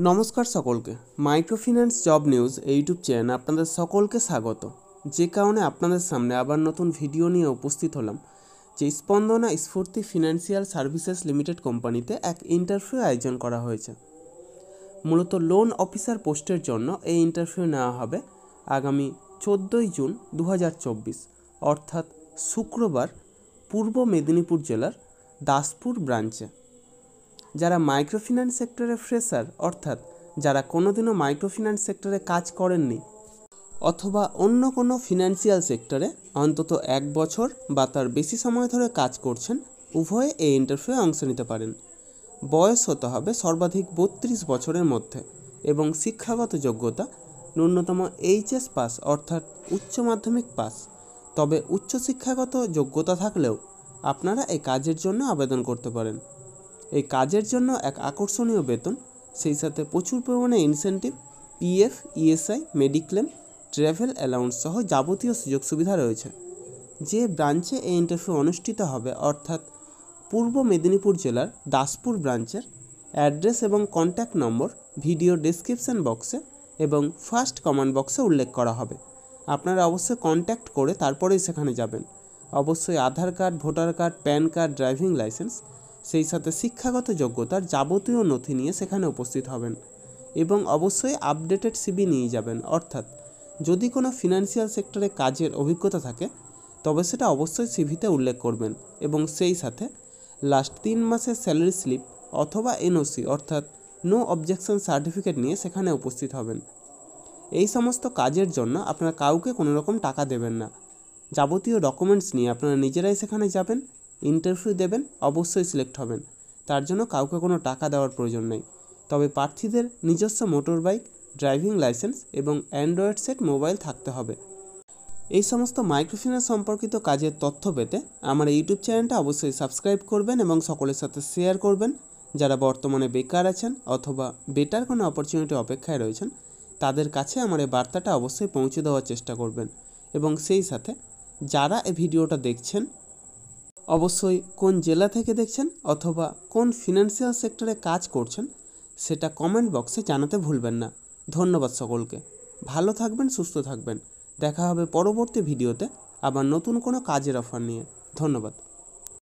নমস্কার সকলকে। Microfinance job news YouTube channel আপনাদের সকলকে স্বাগত। যে কারণে আপনাদের সামনে আবার নতুন ভিডিও নিয়ে উপস্থিত হলাম যে স্পন্দনা স্ফূর্তি ফিনান্সিয়াল সার্ভিসেস লিমিটেড কোম্পানিতে এক ইন্টারভিউ আয়োজন করা হয়েছে। মূলত লোন অফিসার পোস্টের জন্য এই ইন্টারভিউ নেওয়া হবে আগামী 14ই জুন 2024 অর্থাৎ শুক্রবার পূর্ব মেদিনীপুর জেলার দাসপুর ব্রাঞ্চে। যারা মাইক্রোফিন্যান্স সেক্টরে ফ্রেশার অর্থাৎ যারা কোনোদিনও মাইক্রোফিন্যান্স সেক্টরে কাজ করেননি অথবা অন্য কোনো ফিনান্সিয়াল সেক্টরে অন্তত 1 বছর বা তার বেশি সময় ধরে কাজ করছেন, উভয়ে এই ইন্টারভিউয়ে অংশ নিতে পারেন। বয়স হতে হবে সর্বাধিক 32 বছরের মধ্যে এবং শিক্ষাগত যোগ্যতা ন্যূনতম এইচএস পাস অর্থাৎ উচ্চ মাধ্যমিক পাস। তবে উচ্চশিক্ষাগত যোগ্যতা থাকলেও আপনারা এই কাজের জন্য আবেদন করতে পারেন। এই কাজের জন্য এক আকর্ষণীয় বেতন, সেই সাথে প্রচুর পরিমাণে incentive, PF, ESI, mediclaim, travel allowance সহ যাবতীয় সুযোগ সুবিধা রয়েছে। যে ব্রাঞ্চে এই ইন্টারভিউ অনুষ্ঠিত হবে অর্থাৎ পূর্ব মেদিনীপুর জেলার দাসপুর ব্রাঞ্চের অ্যাড্রেস এবং কন্ট্যাক্ট নম্বর ভিডিও ডেসক্রিপশন বক্সে এবং ফার্স্ট কমেন্ট বক্সে উল্লেখ করা হবে। আপনারা অবশ্যই কন্ট্যাক্ট করে তারপরেই সেখানে যাবেন। অবশ্যই Aadhaar card, voter card, PAN card, driving licence, সেই সাথে শিক্ষাগত যোগ্যতার যাবতীয় নথি নিয়ে সেখানে উপস্থিত হবেন এবং অবশ্যই আপডেটেড সিভি নিয়ে যাবেন। অর্থাৎ যদি কোনো ফিনান্সিয়াল সেক্টরে কাজের অভিজ্ঞতা থাকে তবে সেটা অবশ্যই সিভিতে উল্লেখ করবেন এবং সেই সাথে লাস্ট 3 মাসের স্যালারি স্লিপ অথবা এনওসি অর্থাৎ নো অবজেকশন সার্টিফিকেট নিয়ে সেখানে উপস্থিত হবেন। এই সমস্ত কাজের জন্য আপনারা কাউকে কোনো রকম টাকা দেবেন না। যাবতীয় ডকুমেন্টস নিয়ে আপনারা নিজেরাই সেখানে যাবেন, ইন্টারভিউ দেবেন, অবশ্যই সিলেক্ট হবেন। তার জন্য কাউকে কোনো টাকা দেওয়ার প্রয়োজন নেই। তবে প্রার্থীদের নিজস্ব মোটর বাইক, ড্রাইভিং লাইসেন্স এবং অ্যান্ড্রয়েড সেট মোবাইল থাকতে হবে। এই সমস্ত মাইক্রোফিন্যান্স সম্পর্কিত কাজের তথ্য পেতে আমার ইউটিউব চ্যানেলটা অবশ্যই সাবস্ক্রাইব করবেন এবং সকলের সাথে শেয়ার করবেন। যারা বর্তমানে বেকার আছেন অথবা বেটার কোনো অপরচুনিটি অপেক্ষায় রয়েছেন তাদের কাছে আমার এই বার্তাটা অবশ্যই পৌঁছে দেওয়ার চেষ্টা করবেন। এবং সেই সাথে যারা এই ভিডিওটা দেখছেন অবশ্যই কোন জেলা থেকে দেখছেন অথবা কোন ফিনান্সিয়াল সেক্টরে কাজ করছেন সেটা কমেন্ট বক্সে জানাতে ভুলবেন না। ধন্যবাদ সকলকে। ভালো থাকবেন, সুস্থ থাকবেন। দেখা হবে পরবর্তী ভিডিওতে আবার নতুন কোনো কাজের অফার নিয়ে। ধন্যবাদ।